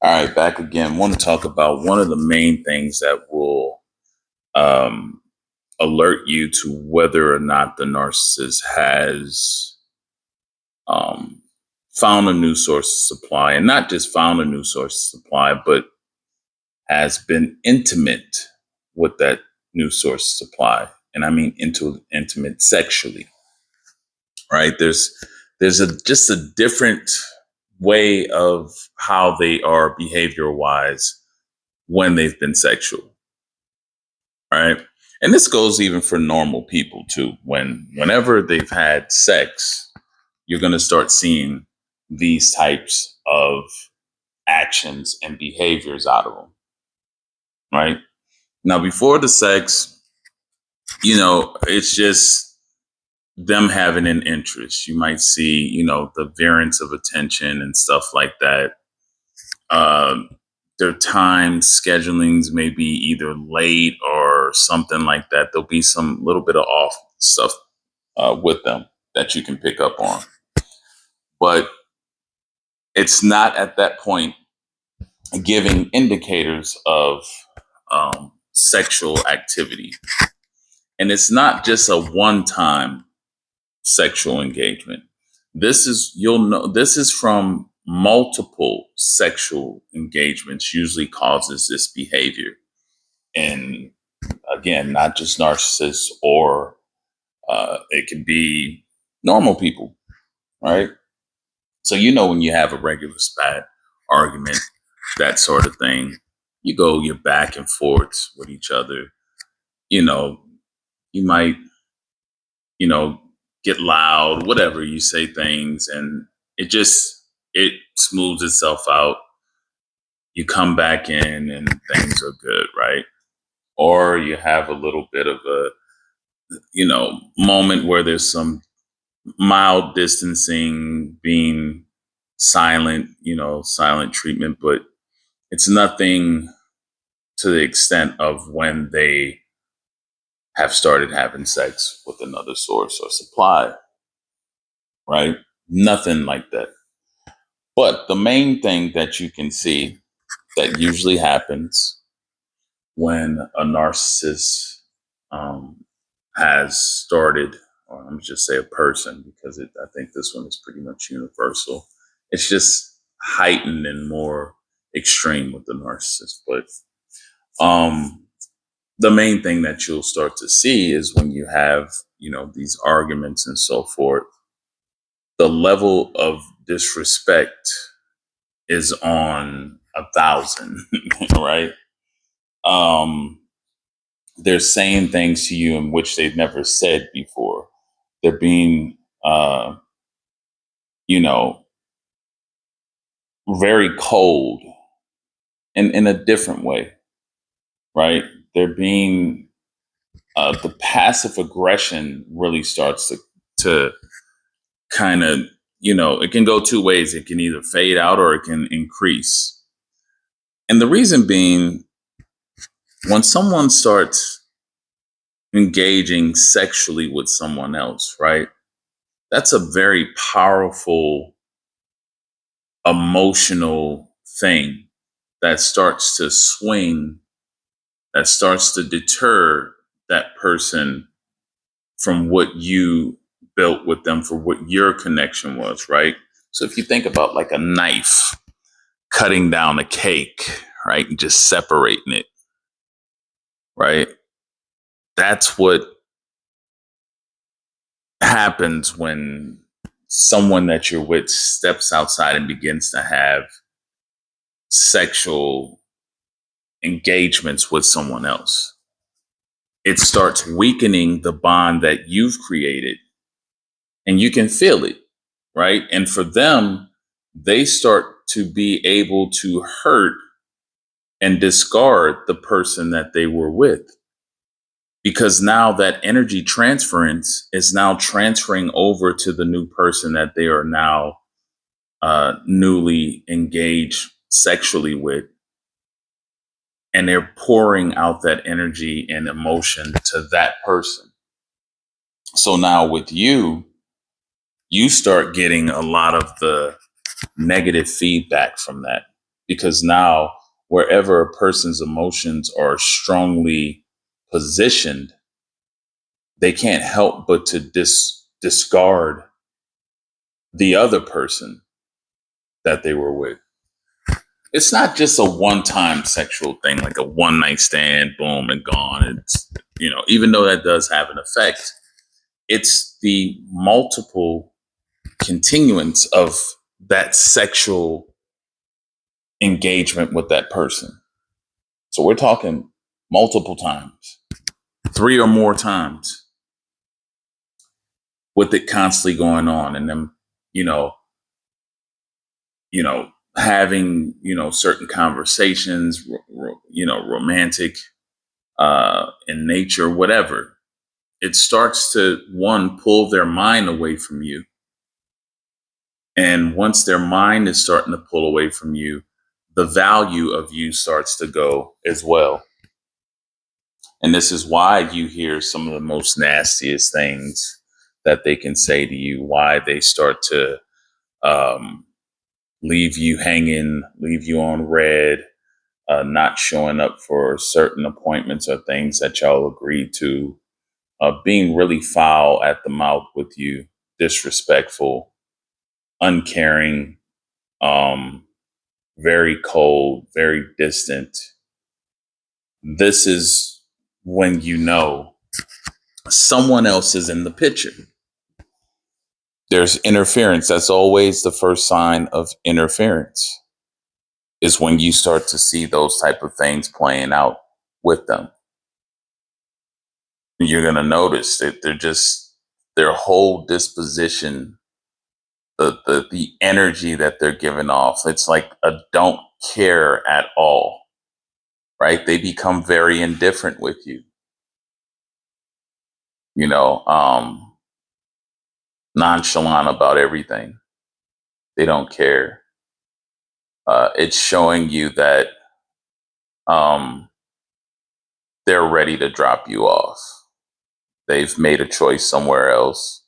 All right, back again. Want to talk about one of the main things that will um, alert you to whether or not the narcissist has um, found a new source of supply, and not just found a new source of supply, but has been intimate with that new source of supply. And I mean intimate sexually, right? There's a just a different way of how they are behavior wise when they've been sexual, right? And this goes even for normal people too. Whenever they've had sex, you're going to start seeing these types of actions and behaviors out of them, right? Now, before the sex, it's just them having an interest. You might see, the variance of attention and stuff like that. Um, their time schedulings may be either late or something like that. There'll be some little bit of off stuff with them that you can pick up on. But it's not at that point giving indicators of sexual activity. And it's not just a one time sexual engagement. This is from multiple sexual engagements usually causes this behavior. And again, not just narcissists, or it can be normal people, right? So, when you have a regular spat argument, that sort of thing, you're back and forth with each other. You might, you know, get loud, whatever, you say things, and it smooths itself out. You come back in and things are good, right? Or you have a little bit of a, moment where there's some mild distancing, being silent, silent treatment, but it's nothing to the extent of when they have started having sex with another source or supply, right? Nothing like that. But the main thing that you can see that usually happens when a narcissist has started, or let me just say a person, because I think this one is pretty much universal. It's just heightened and more extreme with the narcissist. But the main thing that you'll start to see is when you have, these arguments and so forth, the level of disrespect is on 1,000, right? They're saying things to you in which they've never said before. They're being, you know, very cold in a different way, right? They're being, the passive aggression really starts to kind of, it can go two ways. It can either fade out or it can increase. And the reason being, when someone starts engaging sexually with someone else, right? That's a very powerful emotional thing that starts to swing, that starts to deter that person from what you built with them, for what your connection was, right? So if you think about like a knife cutting down a cake, right, and just separating it, right? That's what happens when someone that you're with steps outside and begins to have sexual engagements with someone else. It starts weakening the bond that you've created, and you can feel it, right? And for them, they start to be able to hurt and discard the person that they were with, because now that energy transference is now transferring over to the new person that they are now newly engaged sexually with. And they're pouring out that energy and emotion to that person. So now with you start getting a lot of the negative feedback from that. because now wherever a person's emotions are strongly positioned, they can't help but to discard the other person that they were with. It's not just a one-time sexual thing, like a one-night stand, boom, and gone. It's, even though that does have an effect, it's the multiple continuance of that sexual engagement with that person. So we're talking multiple times, 3 or more times, with it constantly going on, and them, you know, having, certain conversations, romantic, in nature, whatever. It starts to, one, pull their mind away from you. And once their mind is starting to pull away from you, the value of you starts to go as well. And this is why you hear some of the most nastiest things that they can say to you, why they start to leave you hanging, leave you on red, not showing up for certain appointments or things that y'all agreed to, being really foul at the mouth with you, disrespectful, uncaring, very cold, very distant. This is when you know someone else is in the picture. There's interference. That's always the first sign of interference, is when you start to see those type of things playing out with them. You're going to notice that their whole disposition, the energy that they're giving off, it's like a don't care at all, right? They become very indifferent with you, nonchalant about everything. They don't care. It's showing you that they're ready to drop you off. They've made a choice somewhere else,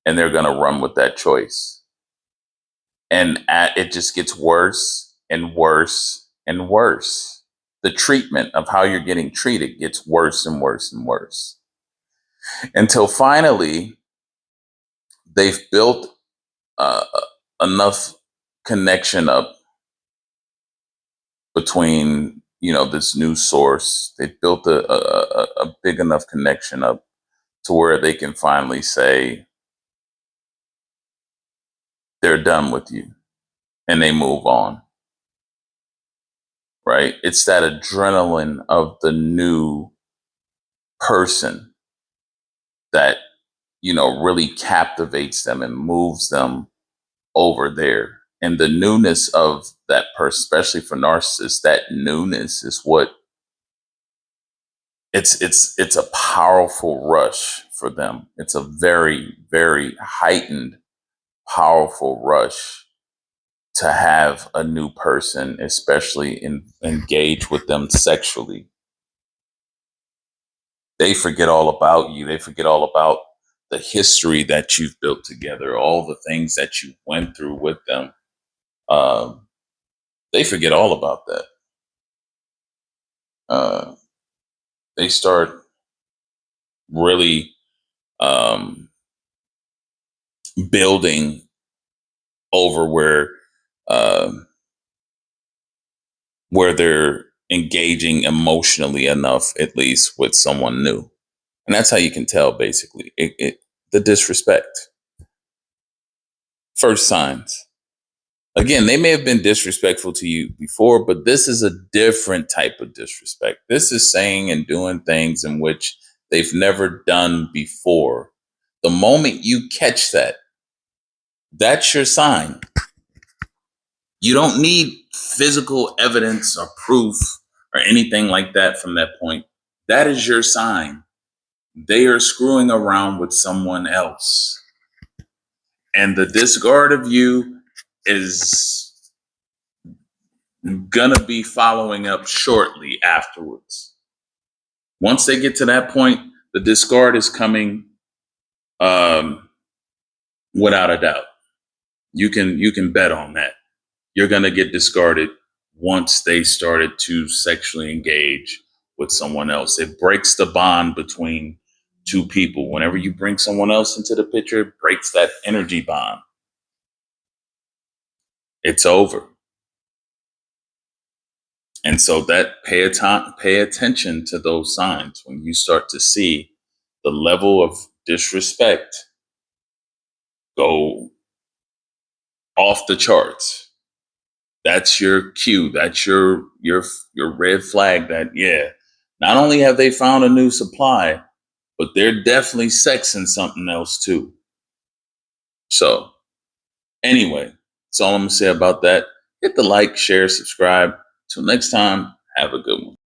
and they're going to run with that choice. And it just gets worse and worse and worse. The treatment of how you're getting treated gets worse and worse and worse, until finally they've built enough connection up between, this new source. They've built a big enough connection up to where they can finally say they're done with you, and they move on. Right? It's that adrenaline of the new person that, really captivates them and moves them over there. And the newness of that person, especially for narcissists, that newness is what it's a powerful rush for them. It's a very, very heightened, powerful rush to have a new person, especially engage with them sexually. They forget all about you. They forget all about the history that you've built together, all the things that you went through with them. They forget all about that. They start really building over where they're engaging emotionally enough, at least with someone new. And that's how you can tell, basically, the disrespect. First signs. Again, they may have been disrespectful to you before, but this is a different type of disrespect. This is saying and doing things in which they've never done before. The moment you catch that, that's your sign. You don't need physical evidence or proof or anything like that from that point. That is your sign. They are screwing around with someone else. And the discard of you is gonna be following up shortly afterwards. Once they get to that point, the discard is coming, without a doubt. You can bet on that. You're gonna get discarded once they started to sexually engage with someone else. It breaks the bond between two people. Whenever you bring someone else into the picture, it breaks that energy bond. It's over. And so that pay attention to those signs when you start to see the level of disrespect go off the charts. That's your cue. That's your red flag that, yeah, not only have they found a new supply, but they're definitely sexing something else too. So anyway, that's all I'm gonna say about that. Hit the like, share, subscribe. Till next time, have a good one.